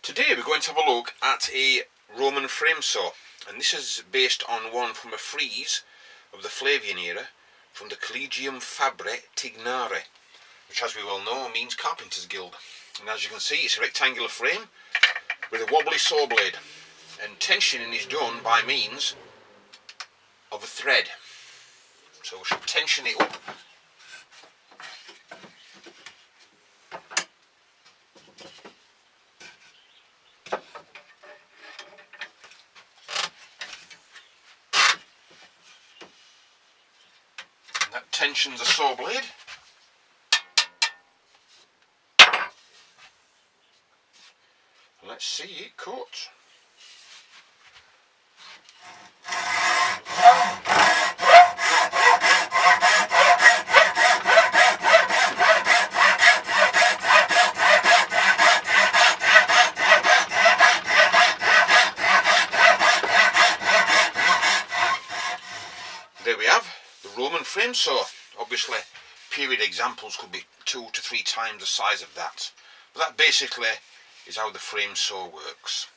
Today we're going to have a look at a Roman frame saw, and this is based on one from a frieze of the Flavian era from the Collegium Fabre Tignare, which, as we well know, means Carpenter's Guild. And as you can see, it's a rectangular frame with a wobbly saw blade, and tensioning is done by means of a thread. So we should tension it up. And that tensions the saw blade. Let's see it cut. There we have the Roman frame saw. Obviously, period examples could be 2 to 3 times the size of that. But that basically is how the frame saw works.